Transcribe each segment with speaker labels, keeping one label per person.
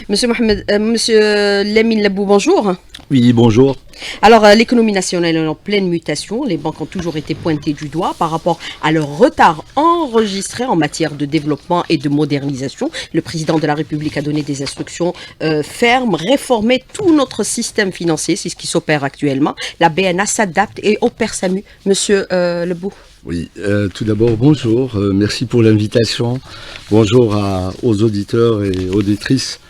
Speaker 1: Monsieur Lamine Labou, bonjour.
Speaker 2: Oui, bonjour.
Speaker 1: Alors, l'économie nationale est en pleine mutation. Les banques ont toujours été pointées du doigt par rapport à leur retard enregistré en matière de développement et de modernisation. Le président de la République a donné des instructions fermes, réformer tout notre système financier. C'est ce qui s'opère actuellement. La BNA s'adapte et opère sa mue. Monsieur Labou.
Speaker 2: Oui, tout d'abord, bonjour. Merci pour l'invitation. Bonjour aux auditeurs et auditrices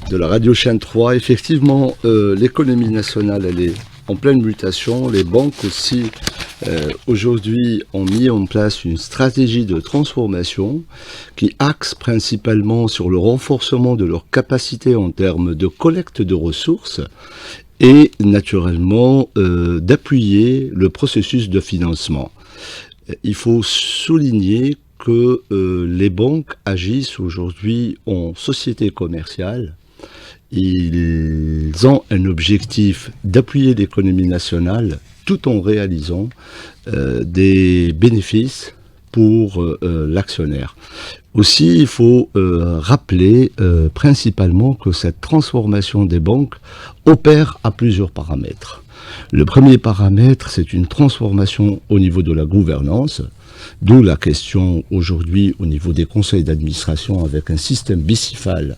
Speaker 2: de la radio Chaîne 3. Effectivement, l'économie nationale, elle est en pleine mutation. Les banques aussi, aujourd'hui, ont mis en place une stratégie de transformation qui axe principalement sur le renforcement de leur capacité en termes de collecte de ressources et naturellement d'appuyer le processus de financement. Il faut souligner que les banques agissent aujourd'hui en société commerciale. Ils ont un objectif d'appuyer l'économie nationale tout en réalisant des bénéfices pour l'actionnaire. Aussi, il faut rappeler principalement que cette transformation des banques opère à plusieurs paramètres. Le premier paramètre, c'est une transformation au niveau de la gouvernance, d'où la question aujourd'hui au niveau des conseils d'administration avec un système bicéphale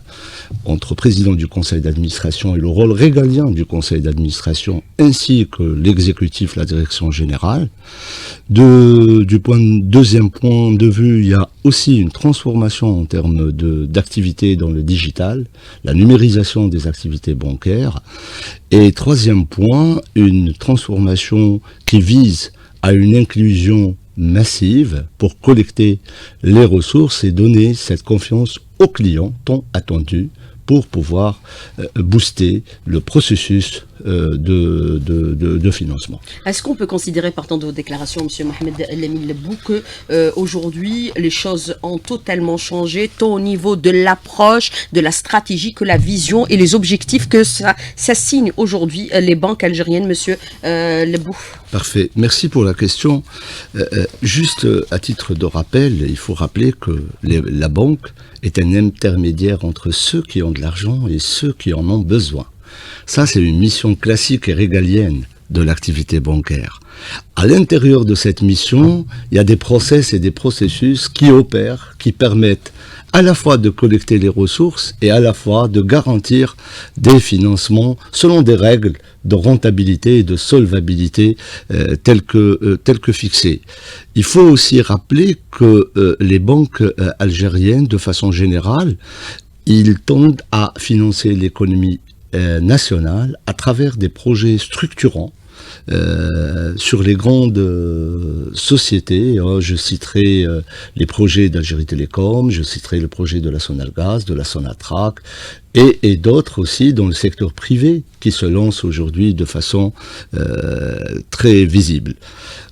Speaker 2: entre président du conseil d'administration et le rôle régalien du conseil d'administration ainsi que l'exécutif, la direction générale. Deuxième point de vue, il y a aussi une transformation en termes d'activités dans le digital, la numérisation des activités bancaires. Et troisième point, une transformation qui vise à une inclusion massive pour collecter les ressources et donner cette confiance aux clients tant attendu pour pouvoir booster le processus de financement.
Speaker 1: Est-ce qu'on peut considérer, partant de vos déclarations, M. Mohamed Lamine Labou, que aujourd'hui les choses ont totalement changé, tant au niveau de l'approche, de la stratégie, que la vision et les objectifs que ça signe aujourd'hui les banques algériennes, M. Labou?
Speaker 2: Parfait. Merci pour la question. Juste à titre de rappel, il faut rappeler que la banque est un intermédiaire entre ceux qui ont de l'argent et ceux qui en ont besoin. Ça, c'est une mission classique et régalienne de l'activité bancaire. À l'intérieur de cette mission, il y a des process et des processus qui opèrent, qui permettent à la fois de collecter les ressources et à la fois de garantir des financements selon des règles de rentabilité et de solvabilité telles que fixées. Il faut aussi rappeler que les banques algériennes, de façon générale, ils tendent à financer l'économie nationale à travers des projets structurants sur les grandes sociétés. Je citerai les projets d'Algérie Télécom, je citerai le projet de la Sonalgaz, de la Sonatrach et d'autres aussi dans le secteur privé qui se lancent aujourd'hui de façon très visible.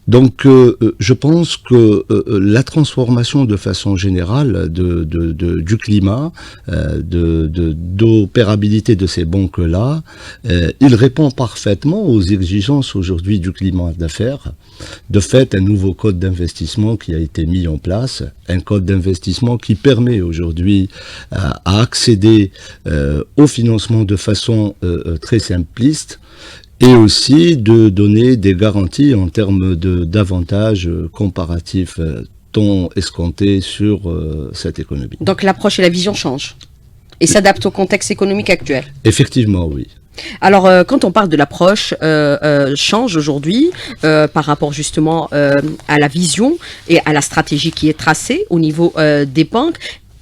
Speaker 2: Donc je pense que la transformation de façon générale du climat, d'opérabilité de ces banques-là, il répond parfaitement aux exigences aujourd'hui du climat d'affaires. De fait, un nouveau code d'investissement qui a été mis en place, un code d'investissement qui permet aujourd'hui à accéder au financement de façon très simpliste, et aussi de donner des garanties en termes d'avantages comparatifs tant escomptés sur cette économie.
Speaker 1: Donc l'approche et la vision changent et s'adaptent au contexte économique actuel.
Speaker 2: Effectivement, oui.
Speaker 1: Alors, quand on parle de l'approche change aujourd'hui par rapport justement à la vision et à la stratégie qui est tracée au niveau des banques,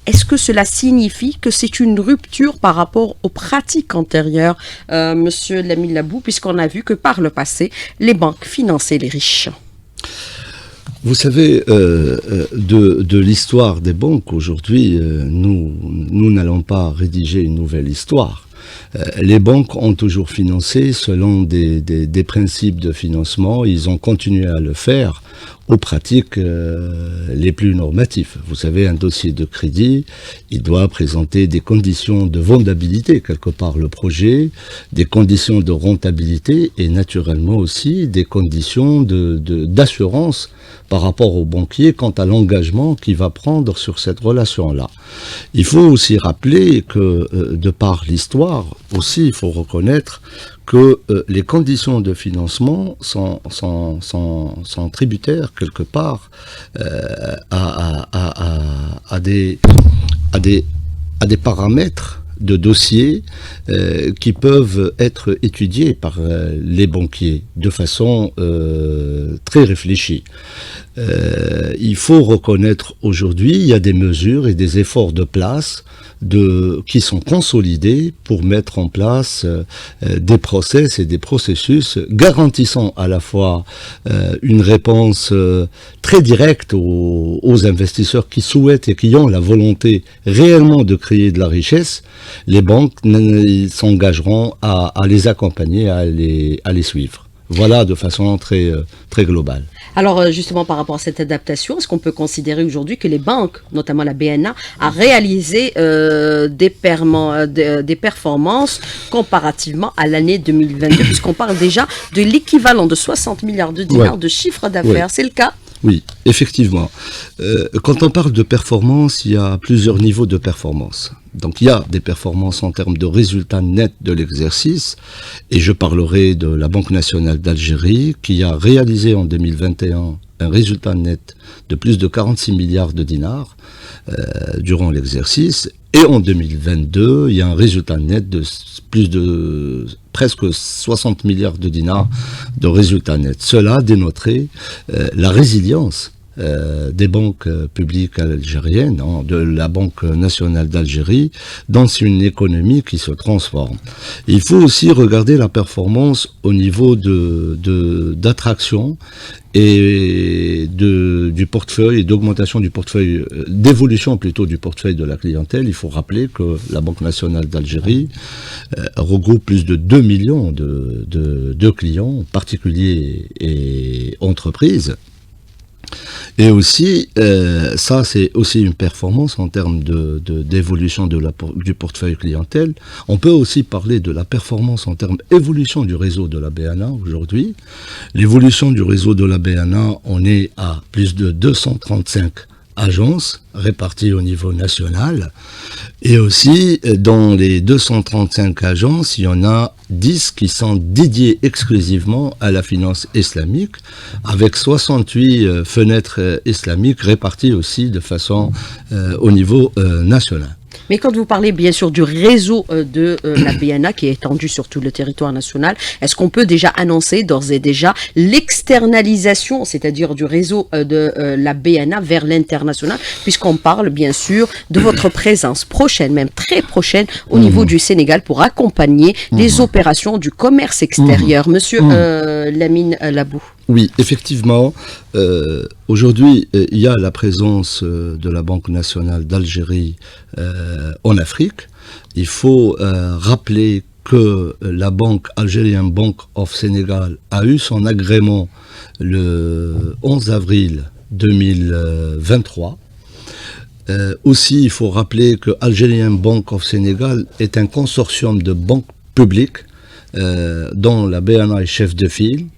Speaker 1: est-ce que cela signifie que c'est une rupture par rapport aux pratiques antérieures, Monsieur Lamine Labou, puisqu'on a vu que par le passé, les banques finançaient les riches?
Speaker 2: Vous savez, de l'histoire des banques aujourd'hui, nous n'allons pas rédiger une nouvelle histoire. Les banques ont toujours financé selon des principes de financement. Ils ont continué à le faire aux pratiques les plus normatives. Vous savez, un dossier de crédit, il doit présenter des conditions de vendabilité, quelque part, le projet, des conditions de rentabilité et naturellement aussi des conditions d'assurance par rapport au banquier quant à l'engagement qu'il va prendre sur cette relation-là. Il faut aussi rappeler que, de par l'histoire, aussi, il faut reconnaître que les conditions de financement sont tributaires, quelque part, à des paramètres de dossiers qui peuvent être étudiés par les banquiers de façon très réfléchie. Il faut reconnaître aujourd'hui, il y a des mesures et des efforts de place qui sont consolidés pour mettre en place des process et des processus garantissant à la fois une réponse très directe aux investisseurs qui souhaitent et qui ont la volonté réellement de créer de la richesse. Les banques s'engageront à les accompagner, à les suivre. Voilà, de façon très globale.
Speaker 1: Alors justement par rapport à cette adaptation, est-ce qu'on peut considérer aujourd'hui que les banques, notamment la BNA, a réalisé des performances comparativement à l'année 2022, puisqu'on parle déjà de l'équivalent de 60 milliards de dinars de chiffre d'affaires, c'est le cas?
Speaker 2: Oui, effectivement. Quand on parle de performance, il y a plusieurs niveaux de performance. Donc il y a des performances en termes de résultats nets de l'exercice, et je parlerai de la Banque nationale d'Algérie qui a réalisé en 2021 un résultat net de plus de 46 milliards de dinars durant l'exercice, et en 2022 il y a un résultat net de plus de presque 60 milliards de dinars de résultats nets. Cela dénoterait la résilience des banques publiques algériennes, de la Banque nationale d'Algérie, dans une économie qui se transforme. Il faut aussi regarder la performance au niveau d'attraction et du portefeuille et d'augmentation du portefeuille, d'évolution plutôt du portefeuille de la clientèle. Il faut rappeler que la Banque nationale d'Algérie regroupe plus de 2 millions de clients, particuliers et entreprises. Et aussi, ça c'est aussi une performance en termes d'évolution du portefeuille clientèle. On peut aussi parler de la performance en termes d'évolution du réseau de la BNA aujourd'hui. L'évolution du réseau de la BNA, on est à plus de 235 agences réparties au niveau national. Et aussi, dans les 235 agences, il y en a 10 qui sont dédiées exclusivement à la finance islamique, avec 68 fenêtres islamiques réparties aussi de façon au niveau national.
Speaker 1: Mais quand vous parlez bien sûr du réseau de la BNA qui est étendu sur tout le territoire national, est-ce qu'on peut déjà annoncer d'ores et déjà l'externalisation, c'est-à-dire du réseau de la BNA vers l'international, puisqu'on parle bien sûr de votre présence prochaine, même très prochaine, au niveau du Sénégal pour accompagner les opérations du commerce extérieur. Monsieur Lamine Labou.
Speaker 2: Oui, effectivement, aujourd'hui, il y a la présence de la Banque nationale d'Algérie en Afrique. Il faut rappeler que la banque Algerian Bank of Sénégal a eu son agrément le 11 avril 2023. Aussi, il faut rappeler que Algerian Bank of Sénégal est un consortium de banques publiques dont la BNA est chef de file,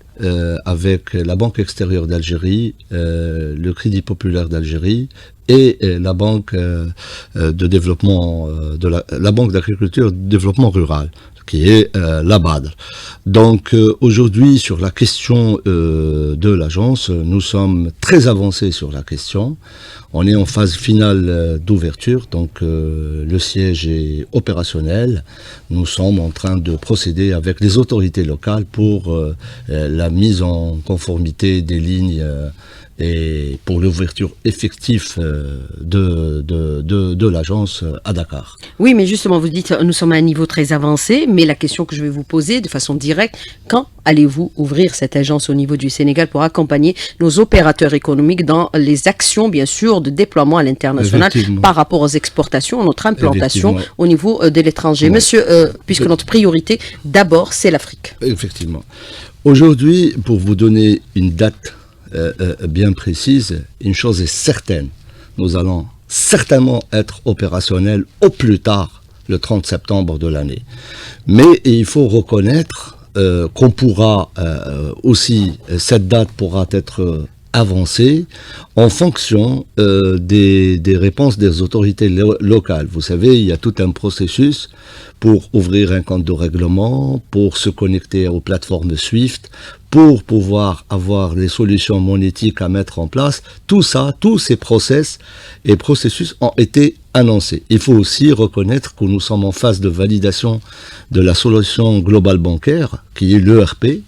Speaker 2: avec la Banque extérieure d'Algérie, le Crédit populaire d'Algérie et la Banque de développement la Banque d'agriculture de développement rural, qui est la BADR. Donc aujourd'hui, sur la question de l'agence, nous sommes très avancés sur la question. On est en phase finale d'ouverture, donc le siège est opérationnel. Nous sommes en train de procéder avec les autorités locales pour la mise en conformité des lignes et pour l'ouverture effective de l'agence à Dakar.
Speaker 1: Oui, mais justement, vous dites nous sommes à un niveau très avancé, mais la question que je vais vous poser de façon directe, quand allez-vous ouvrir cette agence au niveau du Sénégal pour accompagner nos opérateurs économiques dans les actions, bien sûr, de déploiement à l'international par rapport aux exportations, notre implantation au niveau de l'étranger? Monsieur, puisque notre priorité, d'abord, c'est l'Afrique.
Speaker 2: Effectivement. Aujourd'hui, pour vous donner une date bien précise, une chose est certaine, nous allons certainement être opérationnels au plus tard le 30 septembre de l'année. Mais il faut reconnaître qu'on pourra aussi, cette date pourra être avancée en fonction des réponses des autorités locales. Vous savez, il y a tout un processus pour ouvrir un compte de règlement, pour se connecter aux plateformes SWIFT, pour pouvoir avoir les solutions monétiques à mettre en place. Tout ça, tous ces processus ont été annoncés. Il faut aussi reconnaître que nous sommes en phase de validation de la solution globale bancaire, qui est l'ERP.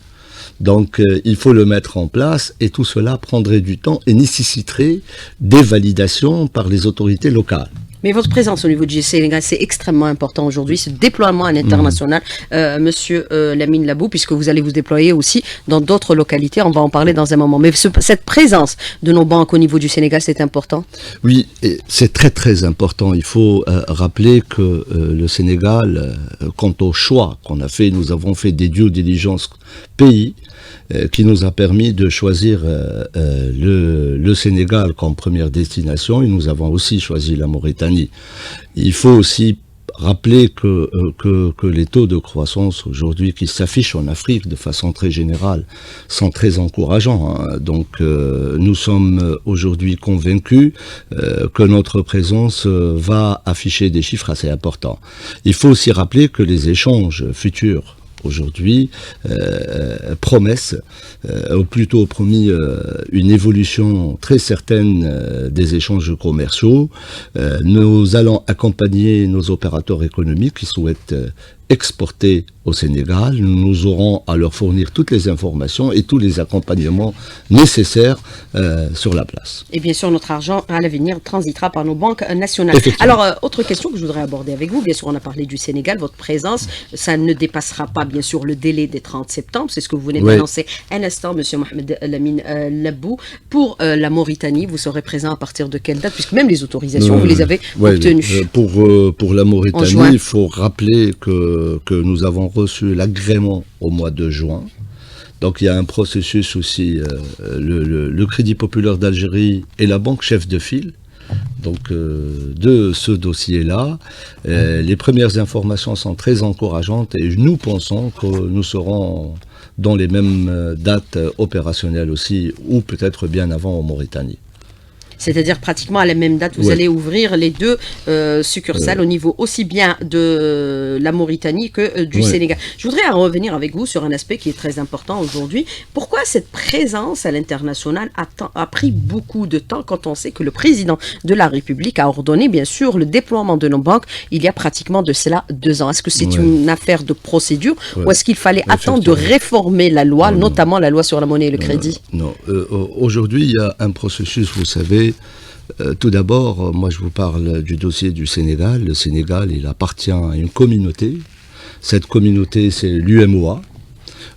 Speaker 2: Donc, il faut le mettre en place et tout cela prendrait du temps et nécessiterait des validations par les autorités locales.
Speaker 1: Mais votre présence au niveau du Sénégal, c'est extrêmement important aujourd'hui, ce déploiement à l'international, Monsieur Lamine Labou, puisque vous allez vous déployer aussi dans d'autres localités, on va en parler dans un moment. Mais cette présence de nos banques au niveau du Sénégal, c'est important?
Speaker 2: Oui, c'est très très important. Il faut rappeler que le Sénégal, quant au choix qu'on a fait, nous avons fait des due diligence pays, qui nous a permis de choisir le Sénégal comme première destination, et nous avons aussi choisi la Mauritanie. Il faut aussi rappeler que les taux de croissance aujourd'hui qui s'affichent en Afrique de façon très générale sont très encourageants. Donc nous sommes aujourd'hui convaincus que notre présence va afficher des chiffres assez importants. Il faut aussi rappeler que les échanges futurs aujourd'hui promesse, ou plutôt promis une évolution très certaine des échanges commerciaux. Nous allons accompagner nos opérateurs économiques qui souhaitent exporter au Sénégal. Nous aurons à leur fournir toutes les informations et tous les accompagnements nécessaires sur la place.
Speaker 1: Et bien sûr, notre argent à l'avenir transitera par nos banques nationales. Alors, autre question que je voudrais aborder avec vous, bien sûr, on a parlé du Sénégal, votre présence, ça ne dépassera pas, bien sûr, le délai des 30 septembre, c'est ce que vous venez d'annoncer un instant, Monsieur Mohamed Lamine Labou. Pour la Mauritanie, vous serez présent à partir de quelle date, puisque même les autorisations, vous les avez obtenues?
Speaker 2: Pour la Mauritanie, il faut rappeler que nous avons reçu l'agrément au mois de juin. Donc il y a un processus aussi, le Crédit Populaire d'Algérie et la banque chef de file, donc de ce dossier-là. Les premières informations sont très encourageantes et nous pensons que nous serons dans les mêmes dates opérationnelles aussi, ou peut-être bien avant en Mauritanie.
Speaker 1: C'est-à-dire pratiquement à la même date, vous allez ouvrir les deux succursales au niveau aussi bien de la Mauritanie que du Sénégal. Je voudrais revenir avec vous sur un aspect qui est très important aujourd'hui. Pourquoi cette présence à l'international a pris beaucoup de temps quand on sait que le président de la République a ordonné, bien sûr, le déploiement de nos banques il y a pratiquement de cela 2 ans? Est-ce que c'est une affaire de procédure ou est-ce qu'il fallait attendre de réformer la loi, notamment la loi sur la monnaie et le crédit?
Speaker 2: Non, aujourd'hui, il y a un processus, vous savez. Tout d'abord, moi je vous parle du dossier du Sénégal. Le Sénégal, il appartient à une communauté. Cette communauté, c'est l'UMOA.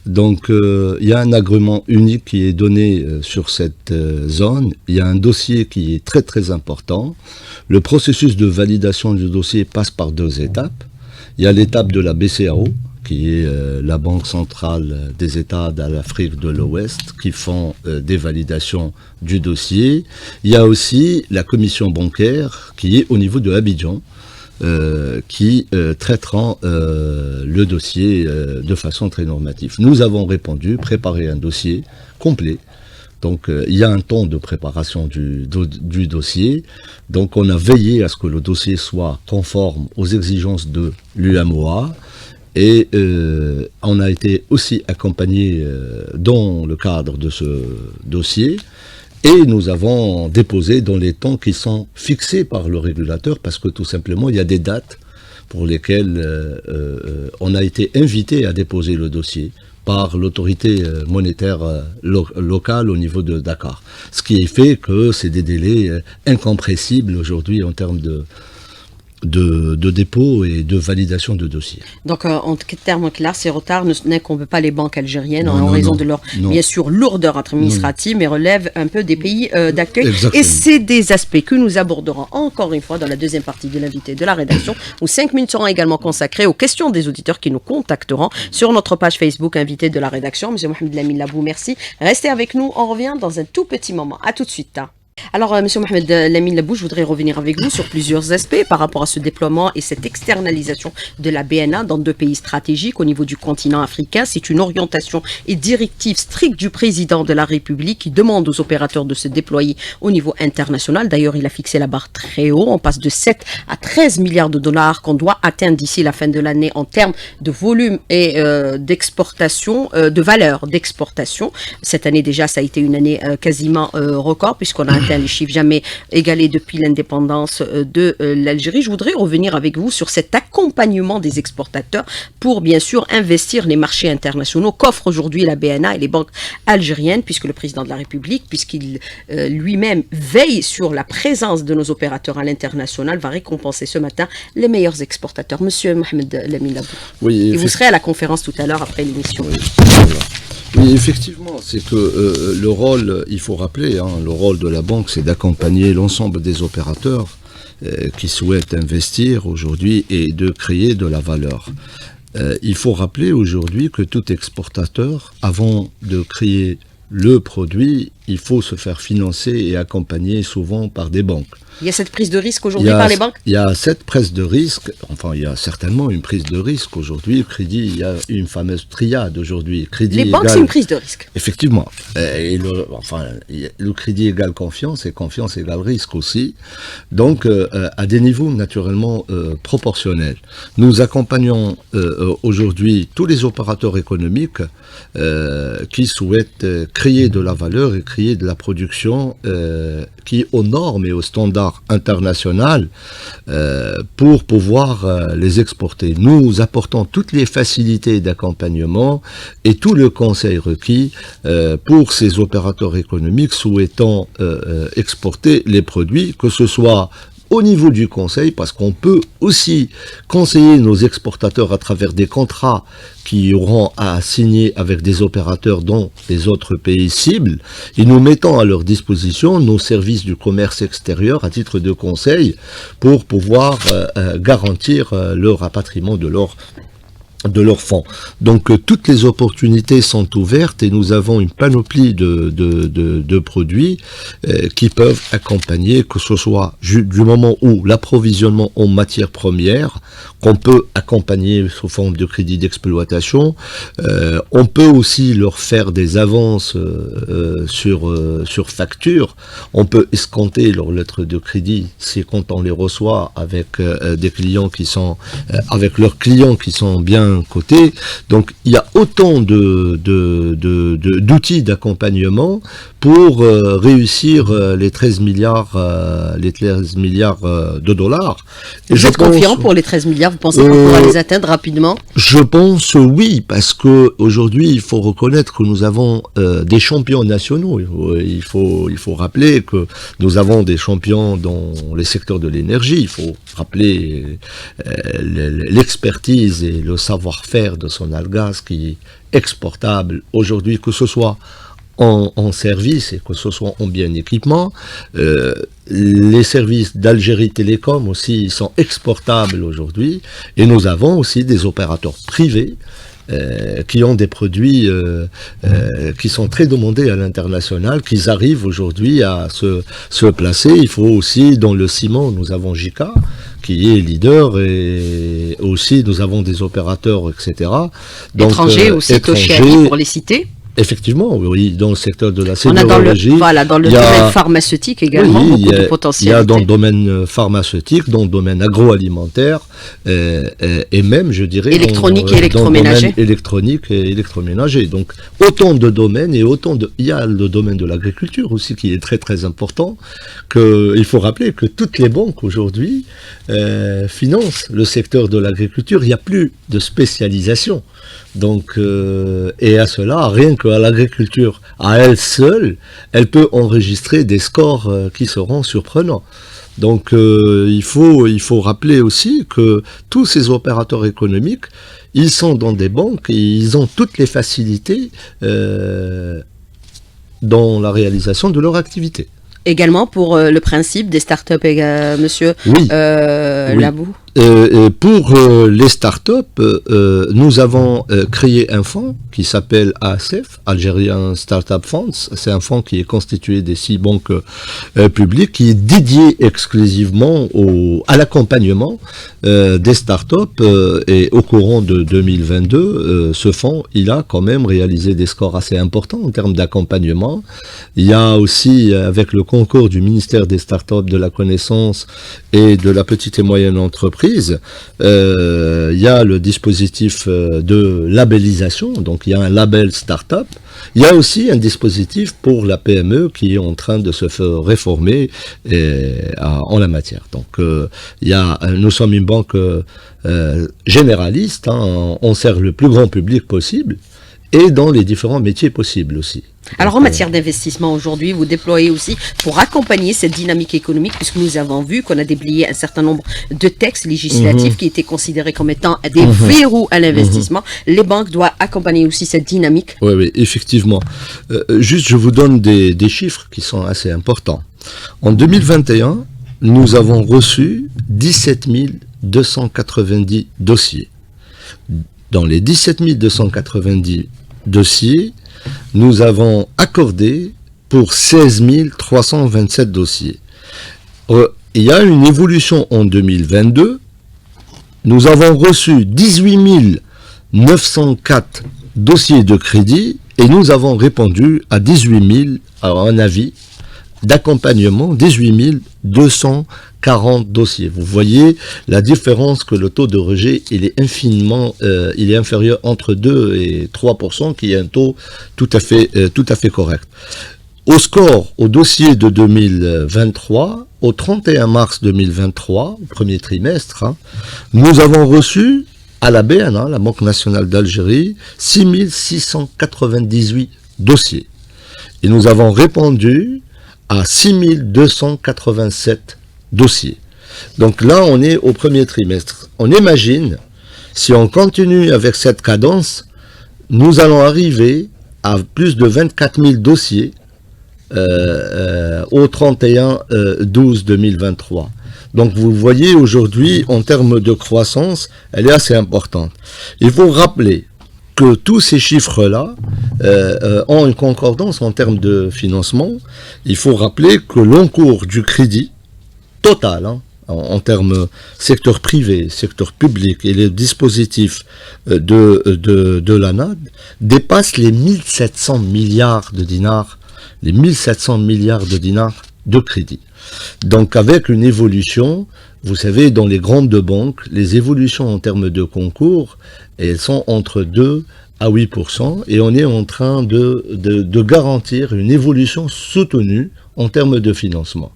Speaker 2: Donc, il y a un agrément unique qui est donné sur cette zone. Il y a un dossier qui est très très important. Le processus de validation du dossier passe par 2 étapes. Il y a l'étape de la BCAO, qui est la Banque centrale des États de l'Afrique de l'Ouest, qui font des validations du dossier. Il y a aussi la commission bancaire, qui est au niveau de Abidjan, qui traiteront le dossier de façon très normative. Nous avons répondu, préparé un dossier complet. Donc il y a un temps de préparation du dossier. Donc on a veillé à ce que le dossier soit conforme aux exigences de l'UMOA. Et on a été aussi accompagné dans le cadre de ce dossier et nous avons déposé dans les temps qui sont fixés par le régulateur parce que tout simplement il y a des dates pour lesquelles on a été invité à déposer le dossier par l'autorité monétaire locale au niveau de Dakar. Ce qui fait que c'est des délais incompressibles aujourd'hui en termes de dépôt et de validation de dossiers.
Speaker 1: Donc, en termes clairs, ces retards n'incombent pas les banques algériennes
Speaker 2: Non,
Speaker 1: en
Speaker 2: non,
Speaker 1: raison
Speaker 2: non,
Speaker 1: de leur,
Speaker 2: non.
Speaker 1: bien sûr, lourdeur administrative, mais relèvent un peu des pays d'accueil.
Speaker 2: Exactement.
Speaker 1: Et c'est des aspects que nous aborderons encore une fois dans la deuxième partie de l'invité de la rédaction, où 5 minutes seront également consacrées aux questions des auditeurs qui nous contacteront sur notre page Facebook invité de la rédaction. Monsieur Mohamed Lamine Labou, merci. Restez avec nous, on revient dans un tout petit moment. À tout de suite. Alors, Monsieur Mohamed Lamine Labou, je voudrais revenir avec vous sur plusieurs aspects par rapport à ce déploiement et cette externalisation de la BNA dans 2 pays stratégiques au niveau du continent africain. C'est une orientation et directive stricte du président de la République qui demande aux opérateurs de se déployer au niveau international. D'ailleurs, il a fixé la barre très haut. On passe de 7 à 13 milliards de dollars qu'on doit atteindre d'ici la fin de l'année en termes de volume et d'exportation, de valeur d'exportation. Cette année déjà, ça a été une année quasiment record puisqu'on a atteint les chiffres jamais égalés depuis l'indépendance de l'Algérie. Je voudrais revenir avec vous sur cet accompagnement des exportateurs pour bien sûr investir les marchés internationaux qu'offre aujourd'hui la BNA et les banques algériennes, puisque le président de la République, puisqu'il lui-même veille sur la présence de nos opérateurs à l'international, va récompenser ce matin les meilleurs exportateurs. Monsieur Mohamed Lamine Labou.
Speaker 2: Oui,
Speaker 1: et vous serez à la conférence tout à l'heure après l'émission.
Speaker 2: Oui, oui, effectivement, c'est que le rôle, il faut rappeler, le rôle de la banque, c'est d'accompagner l'ensemble des opérateurs qui souhaitent investir aujourd'hui et de créer de la valeur. Il faut rappeler aujourd'hui que tout exportateur, avant de créer le produit, il faut se faire financer et accompagner souvent par des banques.
Speaker 1: Il y a cette prise de risque aujourd'hui par les banques ?
Speaker 2: Il y a cette prise de risque, enfin il y a certainement une prise de risque aujourd'hui. Le crédit, il y a une fameuse triade aujourd'hui.
Speaker 1: Les banques, c'est une prise de risque.
Speaker 2: Effectivement. Et le crédit égale confiance et confiance égale risque aussi. Donc à des niveaux naturellement proportionnels. Nous accompagnons aujourd'hui tous les opérateurs économiques qui souhaitent créer de la valeur et créer de la production qui est aux normes et aux standards internationaux pour pouvoir les exporter. Nous apportons toutes les facilités d'accompagnement et tout le conseil requis pour ces opérateurs économiques souhaitant exporter les produits, que ce soit au niveau du conseil, parce qu'on peut aussi conseiller nos exportateurs à travers des contrats qui auront à signer avec des opérateurs dans les autres pays cibles, et nous mettons à leur disposition nos services du commerce extérieur à titre de conseil pour pouvoir garantir le rapatriement de leurs fonds. Donc toutes les opportunités sont ouvertes et nous avons une panoplie de produits qui peuvent accompagner, que ce soit du moment où l'approvisionnement en matières premières, qu'on peut accompagner sous forme de crédit d'exploitation, on peut aussi leur faire des avances sur facture, on peut escompter leurs lettres de crédit, c'est quand on les reçoit avec des clients qui sont avec leurs clients qui sont bien côté. Donc il y a autant d'outils d'accompagnement pour réussir les 13 milliards de dollars. Et
Speaker 1: vous êtes confiant pour les 13 milliards? Vous pensez qu'on pourra les atteindre rapidement?
Speaker 2: Je pense oui, parce que aujourd'hui il faut reconnaître que nous avons des champions nationaux. Il faut rappeler que nous avons des champions dans les secteurs de l'énergie. Il faut rappeler l'expertise et le savoir-faire de Sonalgas qui est exportable aujourd'hui, que ce soit en service et que ce soit en bien équipement. Les services d'Algérie Télécom aussi sont exportables aujourd'hui, et nous avons aussi des opérateurs privés qui ont des produits qui sont très demandés à l'international, qui arrivent aujourd'hui à se placer. Il faut aussi, dans le ciment, nous avons JICA, qui est leader, et aussi nous avons des opérateurs, etc. Donc,
Speaker 1: étrangers aussi, Toshari, pour les citer.
Speaker 2: Effectivement, oui, dans le secteur de la sidérurgie.
Speaker 1: Dans le domaine pharmaceutique également, beaucoup de potentialités.
Speaker 2: Il y a dans le domaine pharmaceutique, dans le domaine agroalimentaire, et même, je dirais,
Speaker 1: électronique et électroménager.
Speaker 2: Électronique et électroménager. Donc, autant de domaines et il y a le domaine de l'agriculture aussi qui est très très important, il faut rappeler que toutes les banques aujourd'hui financent le secteur de l'agriculture. Il n'y a plus de spécialisation. Donc, et à cela, rien qu'à l'agriculture, à elle seule, elle peut enregistrer des scores qui seront surprenants. Donc il faut rappeler aussi que tous ces opérateurs économiques, ils sont dans des banques et ils ont toutes les facilités dans la réalisation de leur activité.
Speaker 1: Également pour le principe des startups, monsieur
Speaker 2: Oui.
Speaker 1: Labou.
Speaker 2: Pour les startups, nous avons créé un fonds qui s'appelle ASF, Algerian Startup Funds. C'est un fonds qui est constitué des 6 banques publiques, qui est dédié exclusivement à l'accompagnement des startups. Et au courant de 2022, ce fonds, il a quand même réalisé des scores assez importants en termes d'accompagnement. Il y a aussi, avec le concours du ministère des startups, de la connaissance et de la petite et moyenne entreprise, il y a le dispositif de labellisation, donc il y a un label start-up. Il y a aussi un dispositif pour la PME qui est en train de se faire réformer en la matière. Donc nous sommes une banque généraliste, hein, on sert le plus grand public possible et dans les différents métiers possibles aussi.
Speaker 1: Alors en matière d'investissement aujourd'hui, vous déployez aussi pour accompagner cette dynamique économique, puisque nous avons vu qu'on a déblayé un certain nombre de textes législatifs qui étaient considérés comme étant des verrous à l'investissement. Les banques doivent accompagner aussi cette dynamique.
Speaker 2: Oui, effectivement. Juste, je vous donne des chiffres qui sont assez importants. En 2021, nous avons reçu 17 290 dossiers. Dans les 17 290 dossiers, nous avons accordé pour 16 327 dossiers. Il y a une évolution en 2022. Nous avons reçu 18 904 dossiers de crédit et nous avons répondu à 18 000, à un avis d'accompagnement, 18 240 dossiers. Vous voyez la différence, que le taux de rejet, il est infiniment, il est inférieur entre 2 et 3%, qui est un taux tout à fait correct. Au score, au dossier de 2023, au 31 mars 2023, au premier trimestre, hein, nous avons reçu à la BNA, la Banque nationale d'Algérie, 6 698 dossiers. Et nous avons répondu à 6 287 dossiers. Donc là, on est au premier trimestre. On imagine, si on continue avec cette cadence, nous allons arriver à plus de 24 000 dossiers au 31/12/2023. Donc vous voyez aujourd'hui, en termes de croissance, elle est assez importante. Il faut rappeler que tous ces chiffres-là ont une concordance en termes de financement. Il faut rappeler que l'encours du crédit total, hein, en termes secteur privé, secteur public et les dispositifs de l'ANAD, dépasse les 1700 milliards de dinars, les 1700 milliards de dinars de crédit. Donc avec une évolution, vous savez, dans les grandes banques, les évolutions en termes de concours, elles sont entre 2 à 8%, et on est en train de garantir une évolution soutenue en termes de financement.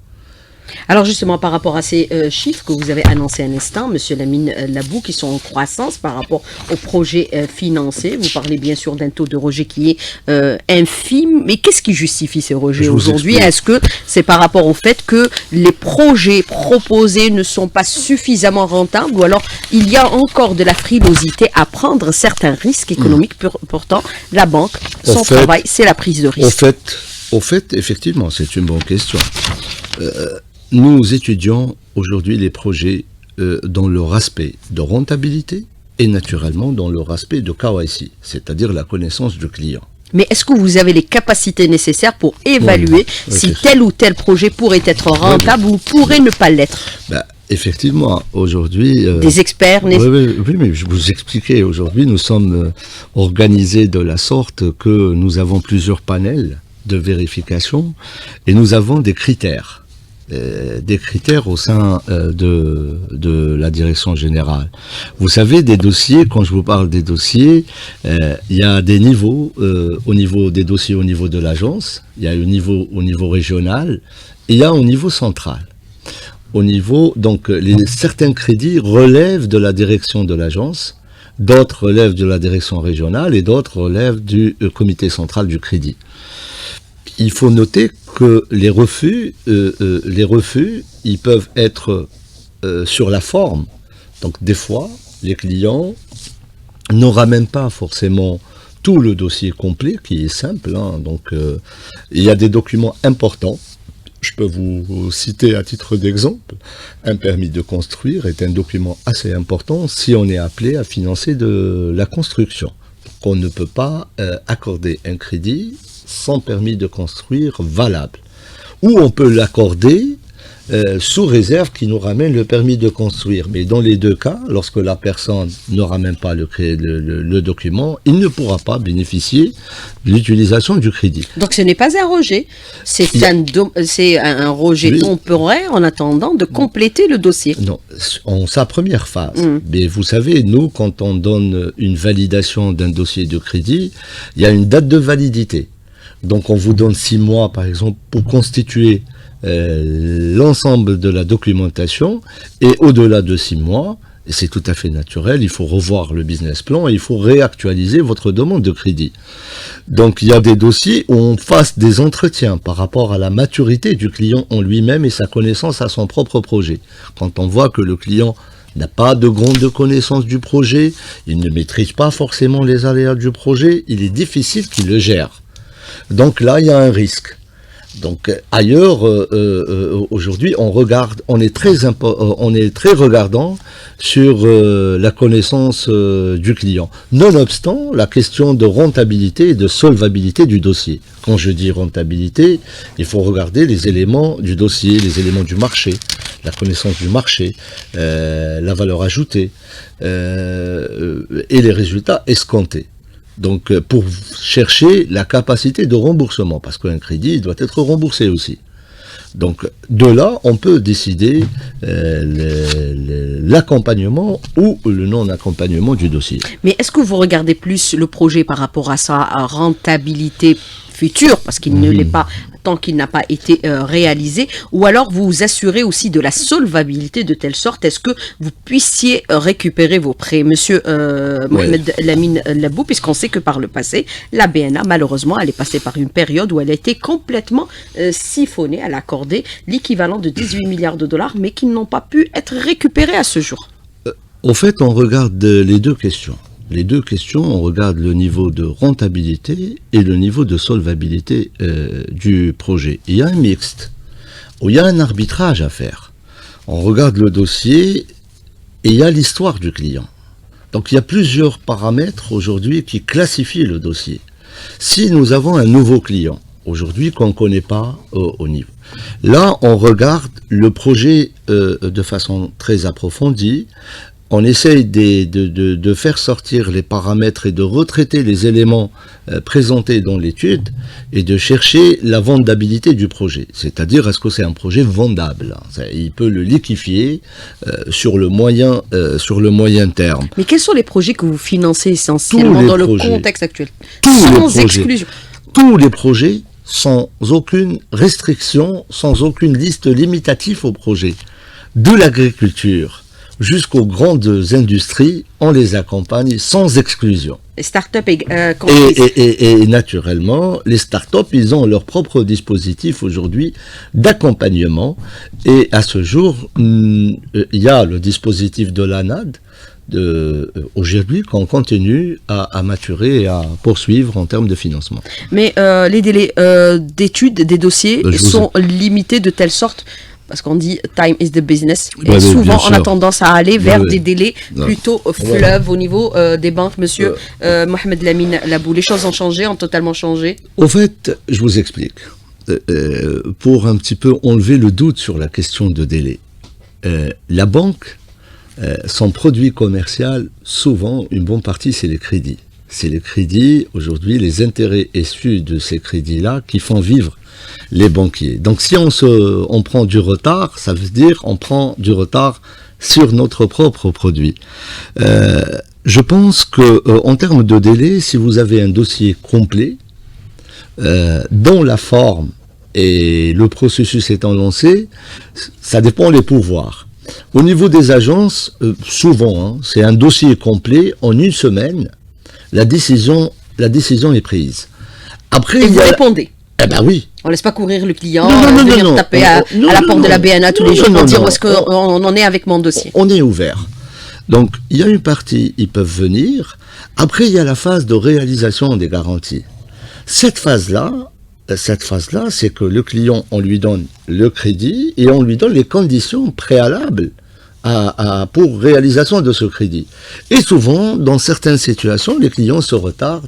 Speaker 1: Alors justement, par rapport à ces chiffres que vous avez annoncés un instant, monsieur Lamine Labou, qui sont en croissance par rapport aux projets financés, vous parlez bien sûr d'un taux de rejet qui est infime, mais qu'est-ce qui justifie ces rejets aujourd'hui? Est-ce que c'est par rapport au fait que les projets proposés ne sont pas suffisamment rentables, ou alors il y a encore de la frilosité à prendre certains risques économiques? Pourtant, la banque, son travail, c'est la prise de risque.
Speaker 2: Au fait, effectivement, c'est une bonne question. Nous étudions aujourd'hui les projets dans leur aspect de rentabilité et naturellement dans leur aspect de KYC, c'est-à-dire la connaissance du client.
Speaker 1: Mais est-ce que vous avez les capacités nécessaires pour évaluer si tel ou tel projet pourrait être rentable ou pourrait ne pas l'être?
Speaker 2: Effectivement, aujourd'hui...
Speaker 1: Des experts...
Speaker 2: Oui, mais je vous expliquais, aujourd'hui nous sommes organisés de la sorte que nous avons plusieurs panels de vérification et nous avons des critères au sein de la direction générale. Vous savez, des dossiers, quand je vous parle des dossiers, il y a des niveaux, au niveau des dossiers au niveau de l'agence, il y a au niveau régional, et il y a au niveau central. Au niveau, donc, certains crédits relèvent de la direction de l'agence, d'autres relèvent de la direction régionale et d'autres relèvent du comité central du crédit. Il faut noter que les refus, ils peuvent être sur la forme. Donc des fois, les clients ne ramènent pas forcément tout le dossier complet, qui est simple. Donc il y a des documents importants. Je peux vous citer à titre d'exemple, un permis de construire est un document assez important si on est appelé à financer de la construction. On ne peut pas accorder un crédit sans permis de construire valable. Ou on peut l'accorder sous réserve qui nous ramène le permis de construire. Mais dans les deux cas, lorsque la personne ne ramène pas le document, il ne pourra pas bénéficier de l'utilisation du crédit.
Speaker 1: Donc ce n'est pas un rejet, c'est un rejet temporaire en attendant de compléter le dossier.
Speaker 2: Non, en sa première phase. Mais vous savez, nous, quand on donne une validation d'un dossier de crédit, il y a une date de validité. Donc on vous donne 6 mois, par exemple, pour constituer l'ensemble de la documentation, et au-delà de 6 mois, et c'est tout à fait naturel, il faut revoir le business plan et il faut réactualiser votre demande de crédit. Donc il y a des dossiers où on fasse des entretiens par rapport à la maturité du client en lui-même et sa connaissance à son propre projet. Quand on voit que le client n'a pas de grande connaissance du projet, il ne maîtrise pas forcément les aléas du projet, il est difficile qu'il le gère. Donc là, il y a un risque. Donc ailleurs, aujourd'hui, on est très regardant sur la connaissance du client. Nonobstant la question de rentabilité et de solvabilité du dossier. Quand je dis rentabilité, il faut regarder les éléments du dossier, les éléments du marché, la connaissance du marché, la valeur ajoutée et les résultats escomptés. Donc, pour chercher la capacité de remboursement, parce qu'un crédit doit être remboursé aussi. Donc, de là, on peut décider l'accompagnement ou le non-accompagnement du dossier.
Speaker 1: Mais est-ce que vous regardez plus le projet par rapport à sa rentabilité future, parce qu'il ne l'est pas tant qu'il n'a pas été réalisé, ou alors vous vous assurez aussi de la solvabilité de telle sorte est-ce que vous puissiez récupérer vos prêts, monsieur Mohamed Lamine Labou, puisqu'on sait que par le passé, la BNA, malheureusement, elle est passée par une période où elle a été complètement siphonnée, elle a accordé l'équivalent de 18 milliards de dollars, mais qui n'ont pas pu être récupérés à ce jour.
Speaker 2: Au fait, on regarde les deux questions. Les deux questions, on regarde le niveau de rentabilité et le niveau de solvabilité du projet. Il y a un mixte, où il y a un arbitrage à faire. On regarde le dossier et il y a l'histoire du client. Donc il y a plusieurs paramètres aujourd'hui qui classifient le dossier. Si nous avons un nouveau client, aujourd'hui qu'on ne connaît pas au niveau, là on regarde le projet de façon très approfondie. On essaye de faire sortir les paramètres et de retraiter les éléments présentés dans l'étude et de chercher la vendabilité du projet. C'est-à-dire, est-ce que c'est un projet vendable? Il peut le liquéfier sur le moyen terme.
Speaker 1: Mais quels sont les projets que vous financez essentiellement dans le contexte actuel? Sans exclusion.
Speaker 2: Tous les projets, sans aucune restriction, sans aucune liste limitative au projet. De l'agriculture jusqu'aux grandes industries, on les accompagne sans exclusion.
Speaker 1: Les startups
Speaker 2: et naturellement, les startups, ils ont leur propre dispositif aujourd'hui d'accompagnement. Et à ce jour, il y a le dispositif de l'ANAD, aujourd'hui qu'on continue à maturer et à poursuivre en termes de financement.
Speaker 1: Mais les délais d'études des dossiers sont limités de telle sorte, parce qu'on dit time is the business, et souvent on a tendance à aller vers des délais plutôt fleuves au niveau des banques. Monsieur Mohamed Lamine Labou, les choses ont changé, ont totalement changé.
Speaker 2: Au fait, je vous explique, pour un petit peu enlever le doute sur la question de délai. La banque, son produit commercial, souvent, une bonne partie, c'est les crédits. C'est les crédits, aujourd'hui, les intérêts issus de ces crédits-là qui font vivre les banquiers. Donc si on prend du retard, ça veut dire on prend du retard sur notre propre produit. Je pense que en termes de délai, si vous avez un dossier complet, dont la forme et le processus étant lancé, ça dépend des pouvoirs. Au niveau des agences, souvent, c'est un dossier complet, en une semaine, la décision est prise. Après,
Speaker 1: et vous répondez?
Speaker 2: Eh ben oui.
Speaker 1: On laisse pas courir le client,
Speaker 2: Non,
Speaker 1: venir taper à la porte de la BNA tous les jours pour dire où est-ce qu'on en est avec mon dossier.
Speaker 2: On est ouvert. Donc, il y a une partie, ils peuvent venir. Après, il y a la phase de réalisation des garanties. Cette phase-là, c'est que le client, on lui donne le crédit et on lui donne les conditions préalables pour réalisation de ce crédit. Et souvent, dans certaines situations, les clients se retardent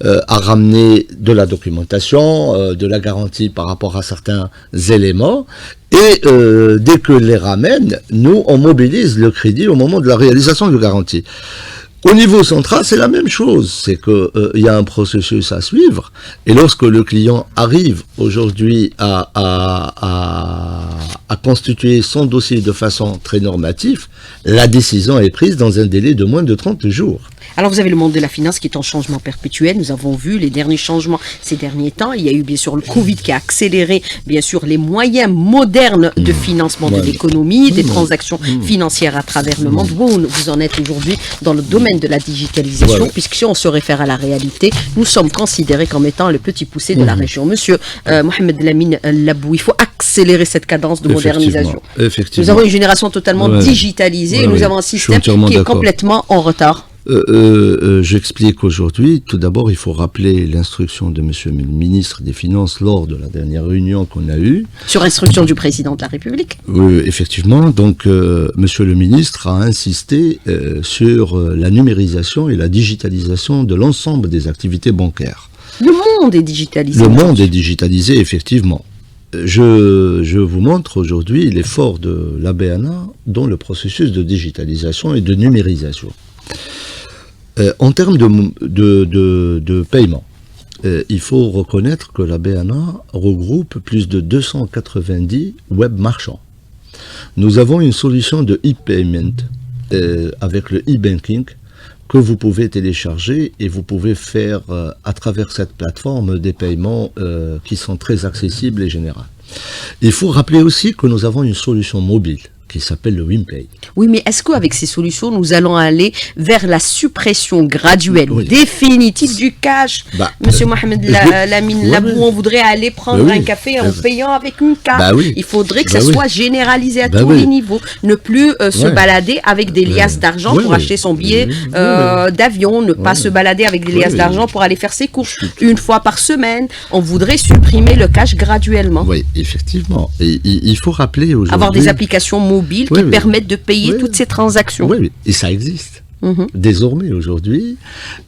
Speaker 2: à ramener de la documentation, de la garantie par rapport à certains éléments. Et dès que les ramènent, nous, on mobilise le crédit au moment de la réalisation de garantie. Au niveau central, c'est la même chose, c'est que il y a un processus à suivre, et lorsque le client arrive aujourd'hui à constituer son dossier de façon très normative, la décision est prise dans un délai de moins de 30 jours.
Speaker 1: Alors vous avez le monde de la finance qui est en changement perpétuel. Nous avons vu les derniers changements ces derniers temps. Il y a eu bien sûr le Covid qui a accéléré bien sûr les moyens modernes de financement de l'économie, des transactions financières à travers le monde. Vous en êtes aujourd'hui dans le domaine de la digitalisation, puisque si on se réfère à la réalité, nous sommes considérés comme étant le petit poussé de la région. Monsieur Mohamed Lamine Labou, il faut accélérer cette cadence de modernisation. Nous avons une génération totalement digitalisée et nous avons un système qui est complètement en retard.
Speaker 2: J'explique aujourd'hui. Tout d'abord, il faut rappeler l'instruction de Monsieur le ministre des Finances lors de la dernière réunion qu'on a eue.
Speaker 1: Sur instruction du président de la République.
Speaker 2: Oui, effectivement. Donc, Monsieur le ministre a insisté sur la numérisation et la digitalisation de l'ensemble des activités bancaires.
Speaker 1: Le monde est digitalisé.
Speaker 2: Le monde est digitalisé, effectivement. Je vous montre aujourd'hui l'effort de la BNA dans le processus de digitalisation et de numérisation. En termes de paiement, il faut reconnaître que la BNA regroupe plus de 290 web marchands. Nous avons une solution de e-payment avec le e-banking que vous pouvez télécharger et vous pouvez faire à travers cette plateforme des paiements qui sont très accessibles et généraux. Il faut rappeler aussi que nous avons une solution mobile qui s'appelle le WIMPay.
Speaker 1: Oui, mais est-ce qu'avec ces solutions, nous allons aller vers la suppression graduelle, définitive du cash? Monsieur Mohamed Lamine Labou, on voudrait aller prendre un café en payant avec une carte. Il faudrait que ça soit généralisé à tous les niveaux. Ne plus se balader avec des liasses d'argent pour acheter son billet d'avion, ne pas se balader avec des liasses d'argent pour aller faire ses courses une fois par semaine. On voudrait supprimer le cash graduellement.
Speaker 2: Oui, effectivement. Et il faut rappeler aujourd'hui...
Speaker 1: Avoir des applications mobiles qui permettent de payer toutes ces transactions.
Speaker 2: Oui, et ça existe. Désormais, aujourd'hui,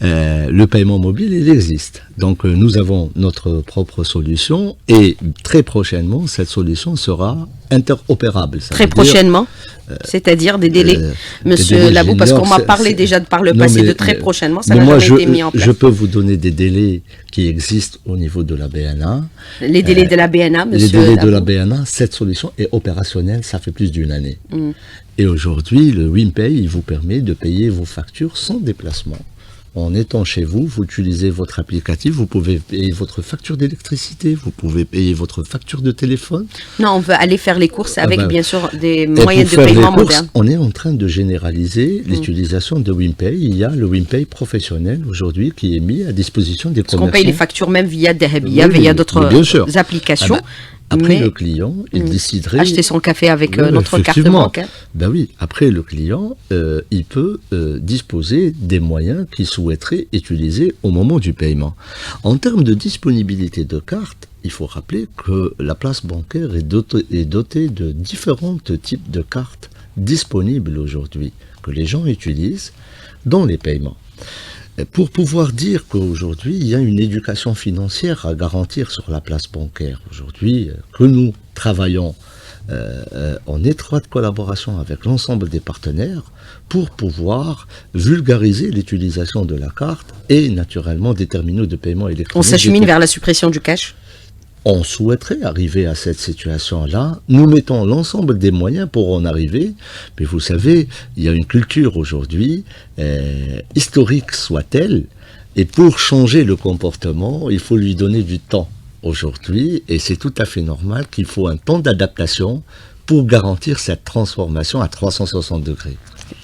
Speaker 2: le paiement mobile, il existe. Donc, nous avons notre propre solution et très prochainement, cette solution sera interopérable.
Speaker 1: Très prochainement, c'est-à-dire des délais, Monsieur Labou, parce qu'on m'a parlé déjà par le passé de très prochainement, ça n'a jamais été mis en place.
Speaker 2: Je peux vous donner des délais qui existent au niveau de la BNA.
Speaker 1: Les délais de la BNA, Monsieur
Speaker 2: Les délais
Speaker 1: Labou.
Speaker 2: de la BNA, cette solution est opérationnelle, ça fait plus d'une année. Et aujourd'hui, le WIMPay, il vous permet de payer vos factures sans déplacement. En étant chez vous, vous utilisez votre applicatif, vous pouvez payer votre facture d'électricité, vous pouvez payer votre facture de téléphone.
Speaker 1: Non, on veut aller faire les courses avec, bien sûr, des moyens de paiement modernes.
Speaker 2: On est en train de généraliser l'utilisation de WIMPay. Il y a le WIMPay professionnel aujourd'hui qui est mis à disposition des commerçants.
Speaker 1: Parce qu'on paye les factures même via Dahabia, via d'autres applications.
Speaker 2: Après, le client, il déciderait...
Speaker 1: Acheter son café avec notre carte bancaire.
Speaker 2: Ben oui, après, le client, il peut disposer des moyens qu'il souhaiterait utiliser au moment du paiement. En termes de disponibilité de cartes, il faut rappeler que la place bancaire est dotée de différents types de cartes disponibles aujourd'hui, que les gens utilisent dans les paiements. Pour pouvoir dire qu'aujourd'hui, il y a une éducation financière à garantir sur la place bancaire. Aujourd'hui, que nous travaillons en étroite collaboration avec l'ensemble des partenaires pour pouvoir vulgariser l'utilisation de la carte et naturellement des terminaux de paiement électronique.
Speaker 1: On s'achemine vers la suppression du cash ?
Speaker 2: On souhaiterait arriver à cette situation-là. Nous mettons l'ensemble des moyens pour en arriver. Mais vous savez, il y a une culture aujourd'hui, historique soit-elle, et pour changer le comportement, il faut lui donner du temps aujourd'hui. Et c'est tout à fait normal qu'il faut un temps d'adaptation pour garantir cette transformation à 360 degrés.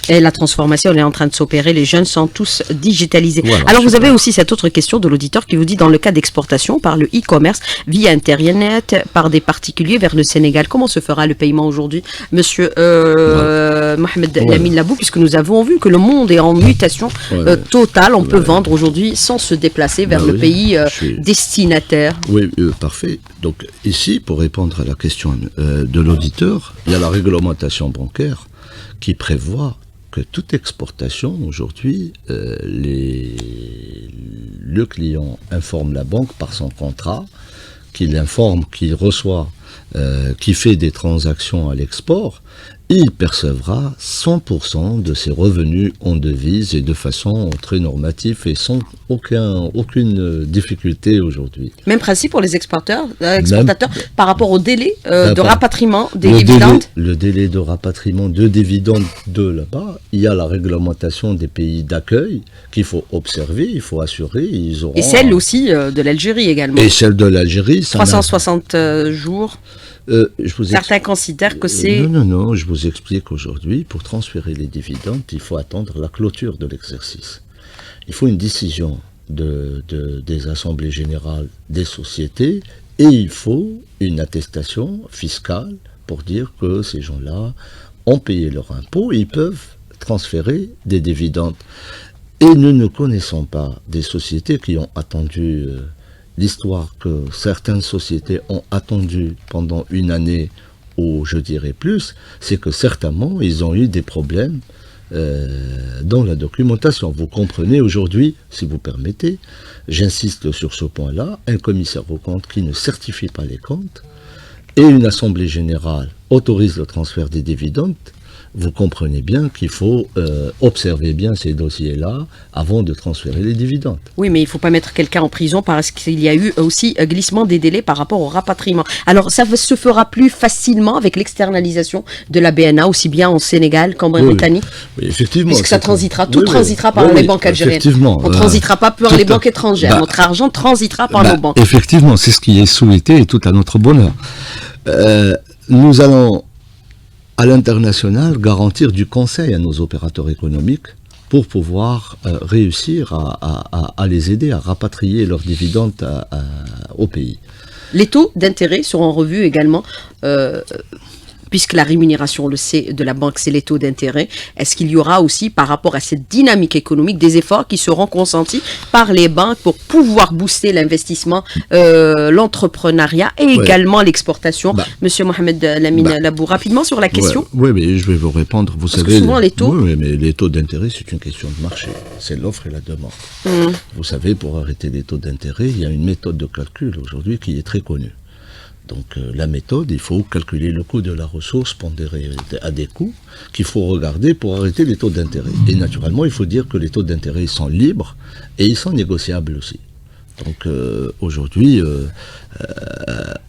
Speaker 1: Et la transformation, elle est en train de s'opérer. Les jeunes sont tous digitalisés.
Speaker 2: Voilà,
Speaker 1: Alors, vous
Speaker 2: super.
Speaker 1: avez aussi cette autre question de l'auditeur qui vous dit, dans le cas d'exportation par le e-commerce, via Internet, par des particuliers vers le Sénégal, comment se fera le paiement aujourd'hui, monsieur Mohamed Lamine Labou, puisque nous avons vu que le monde est en mutation totale. On peut vendre aujourd'hui sans se déplacer vers le pays destinataire.
Speaker 2: Oui, parfait. Donc ici, pour répondre à la question de l'auditeur, il y a la réglementation bancaire qui prévoit que toute exportation, aujourd'hui, le client informe la banque par son contrat, qu'il informe, qu'il reçoit, qu'il fait des transactions à l'export, il percevra 100% de ses revenus en devises et de façon très normative et sans aucune difficulté aujourd'hui.
Speaker 1: Même principe pour les exportateurs par rapport au délai de rapatriement des
Speaker 2: le
Speaker 1: dividendes.
Speaker 2: Le délai de rapatriement de dividendes de là-bas, il y a la réglementation des pays d'accueil qu'il faut observer, il faut assurer. Ils auront
Speaker 1: Et celle aussi de l'Algérie également.
Speaker 2: Et celle de l'Algérie.
Speaker 1: 360 jours. Certains considèrent que c'est...
Speaker 2: Non, je vous explique aujourd'hui, pour transférer les dividendes, il faut attendre la clôture de l'exercice. Il faut une décision des assemblées générales des sociétés et il faut une attestation fiscale pour dire que ces gens-là ont payé leur impôt et ils peuvent transférer des dividendes. Et nous ne connaissons pas des sociétés qui ont attendu... L'histoire que certaines sociétés ont attendu pendant une année ou je dirais plus, c'est que certainement ils ont eu des problèmes dans la documentation. Vous comprenez aujourd'hui, si vous permettez, j'insiste sur ce point-là, un commissaire aux comptes qui ne certifie pas les comptes et une assemblée générale autorise le transfert des dividendes. Vous comprenez bien qu'il faut observer bien ces dossiers-là avant de transférer les dividendes.
Speaker 1: Oui, mais il ne faut pas mettre quelqu'un en prison parce qu'il y a eu aussi glissement des délais par rapport au rapatriement. Alors, ça se fera plus facilement avec l'externalisation de la BNA, aussi bien en Sénégal qu'en Mauritanie.
Speaker 2: Oui, effectivement.
Speaker 1: Puisque ça transitera, tout transitera par les banques algériennes. On ne transitera pas par les banques étrangères. Notre argent transitera par nos banques.
Speaker 2: Effectivement, c'est ce qui est souhaité et tout à notre bonheur. Nous allons... à l'international, garantir du conseil à nos opérateurs économiques pour pouvoir réussir à les aider à rapatrier leurs dividendes au pays.
Speaker 1: Les taux d'intérêt seront revus également, puisque la rémunération, on le sait, de la banque, c'est les taux d'intérêt. Est-ce qu'il y aura aussi, par rapport à cette dynamique économique, des efforts qui seront consentis par les banques pour pouvoir booster l'investissement, l'entrepreneuriat et également l'exportation? Monsieur Mohamed Lamine Labou, rapidement sur la question.
Speaker 2: Oui, mais je vais vous répondre. Vous savez,
Speaker 1: que souvent les taux...
Speaker 2: Oui, mais les taux d'intérêt, c'est une question de marché. C'est l'offre et la demande. Vous savez, pour arrêter les taux d'intérêt, il y a une méthode de calcul aujourd'hui qui est très connue. Donc la méthode, il faut calculer le coût de la ressource pondéré à des coûts qu'il faut regarder pour arrêter les taux d'intérêt. Et naturellement, il faut dire que les taux d'intérêt sont libres et ils sont négociables aussi. Donc aujourd'hui,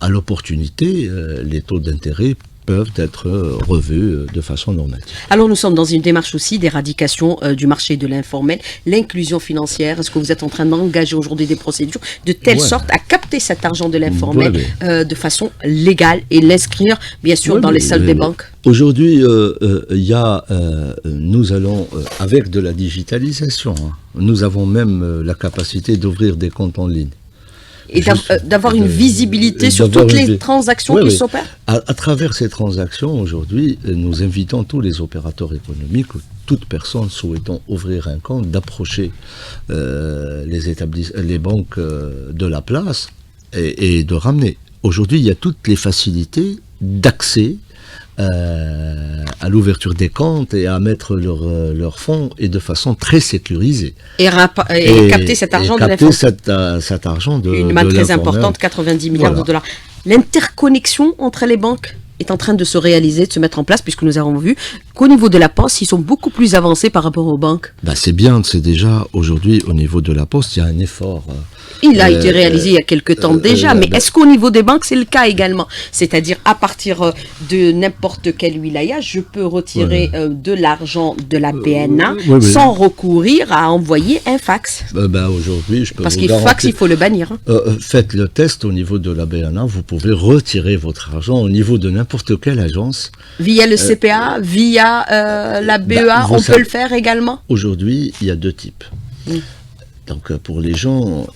Speaker 2: à l'opportunité, les taux d'intérêt peuvent être revus de façon normative.
Speaker 1: Alors nous sommes dans une démarche aussi d'éradication du marché de l'informel, l'inclusion financière. Est-ce que vous êtes en train d'engager aujourd'hui des procédures de telle sorte à capter cet argent de l'informel de façon légale et l'inscrire bien sûr dans les salles des banques?
Speaker 2: Aujourd'hui, nous allons, avec de la digitalisation, nous avons même la capacité d'ouvrir des comptes en ligne.
Speaker 1: Et d'avoir une visibilité sur toutes les transactions qui s'opèrent.
Speaker 2: À travers ces transactions, aujourd'hui, nous invitons tous les opérateurs économiques, toute personne souhaitant ouvrir un compte, d'approcher les banques de la place et de ramener. Aujourd'hui, il y a toutes les facilités d'accès à l'ouverture des comptes et à mettre leurs fonds et de façon très sécurisée.
Speaker 1: Et capter cet argent de l'informel.
Speaker 2: Cet argent de
Speaker 1: une manne très importante, 90 milliards de dollars. L'interconnexion entre les banques est en train de se réaliser, de se mettre en place, puisque nous avons vu qu'au niveau de la Poste, ils sont beaucoup plus avancés par rapport aux banques.
Speaker 2: C'est bien, c'est déjà aujourd'hui au niveau de la Poste, il y a un effort.
Speaker 1: Il a été réalisé il y a quelque temps déjà, mais est-ce qu'au niveau des banques, c'est le cas également? C'est-à-dire, à partir de n'importe quel wilaya, je peux retirer de l'argent de la BNA sans recourir à envoyer un fax.
Speaker 2: Aujourd'hui, je peux
Speaker 1: Parce qu'il fax, il faut le bannir.
Speaker 2: Faites le test au niveau de la BNA, vous pouvez retirer votre argent au niveau de n'importe
Speaker 3: n'importe quelle agence.
Speaker 1: Via le CPA, via la BEA, on peut le faire également?
Speaker 3: Aujourd'hui, il y a deux types. Donc pour les gens,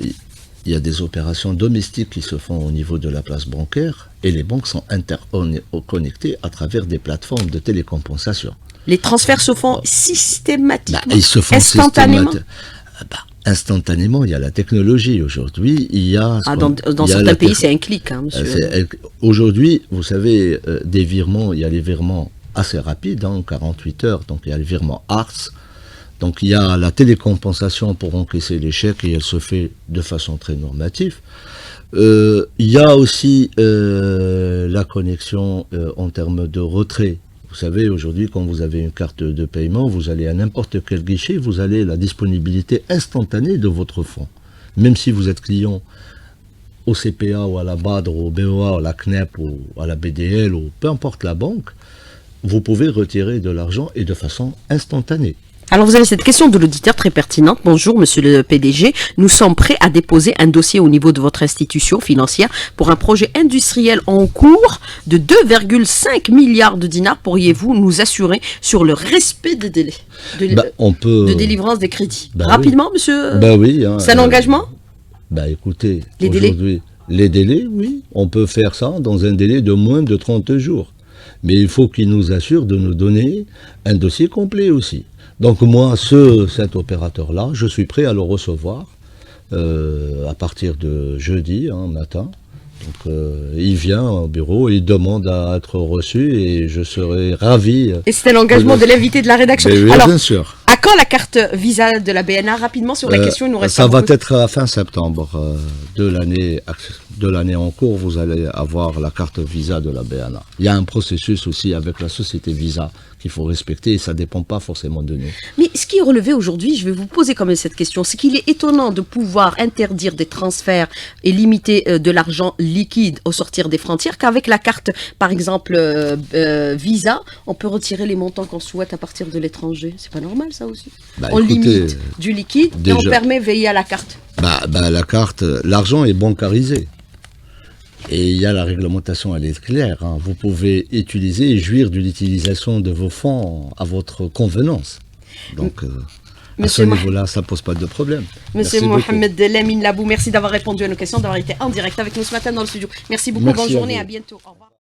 Speaker 3: il y a des opérations domestiques qui se font au niveau de la place bancaire et les banques sont interconnectées à travers des plateformes de télécompensation.
Speaker 1: Les transferts se font systématiquement,
Speaker 3: ils se font
Speaker 1: instantanément.
Speaker 3: Instantanément, il y a la technologie. Aujourd'hui, il y a...
Speaker 1: dans certains pays, c'est un clic, hein, monsieur.
Speaker 3: Aujourd'hui, vous savez, des virements, il y a les virements assez rapides, en 48 heures, donc il y a les virements ARS. Donc il y a la télécompensation pour encaisser les chèques et elle se fait de façon très normative. Il y a aussi la connexion en termes de retrait. Vous savez, aujourd'hui, quand vous avez une carte de paiement, vous allez à n'importe quel guichet, vous avez la disponibilité instantanée de votre fonds. Même si vous êtes client au CPA ou à la BADR, au BOA, à la CNEP ou à la BDL ou peu importe la banque, vous pouvez retirer de l'argent et de façon instantanée.
Speaker 1: Alors vous avez cette question de l'auditeur très pertinente. Bonjour monsieur le PDG, nous sommes prêts à déposer un dossier au niveau de votre institution financière pour un projet industriel en cours de 2,5 milliards de dinars. Pourriez-vous nous assurer sur le respect des délais de délivrance des crédits? Rapidement oui. Monsieur
Speaker 3: oui. Hein,
Speaker 1: c'est un engagement?
Speaker 3: Écoutez, aujourd'hui, les délais, oui, on peut faire ça dans un délai de moins de 30 jours. Mais il faut qu'ils nous assurent de nous donner un dossier complet aussi. Donc moi, cet opérateur-là, je suis prêt à le recevoir à partir de jeudi matin. Donc il vient au bureau, il demande à être reçu et je serai ravi.
Speaker 1: Et c'est un engagement de l'invité de la rédaction.
Speaker 3: Oui, alors, bien sûr.
Speaker 1: À quand la carte Visa de la BNA? Rapidement sur la question, il nous reste
Speaker 3: ça va être à fin septembre de l'année en cours, vous allez avoir la carte Visa de la BNA. Il y a un processus aussi avec la société Visa qu'il faut respecter et ça ne dépend pas forcément de nous.
Speaker 1: Mais ce qui est relevé aujourd'hui, je vais vous poser quand même cette question, c'est qu'il est étonnant de pouvoir interdire des transferts et limiter de l'argent liquide au sortir des frontières, qu'avec la carte, par exemple, Visa, on peut retirer les montants qu'on souhaite à partir de l'étranger. C'est pas normal ça aussi. On limite du liquide et on permet de veiller à la carte.
Speaker 3: La carte, l'argent est bancarisé. Et il y a la réglementation, elle est claire. Hein. Vous pouvez utiliser et jouir de l'utilisation de vos fonds à votre convenance. Donc, à ce niveau-là, ça ne pose pas de problème.
Speaker 1: Monsieur Mohamed Lamine Labou, merci d'avoir répondu à nos questions, d'avoir été en direct avec nous ce matin dans le studio. Merci beaucoup, bonne journée, à bientôt. Au revoir.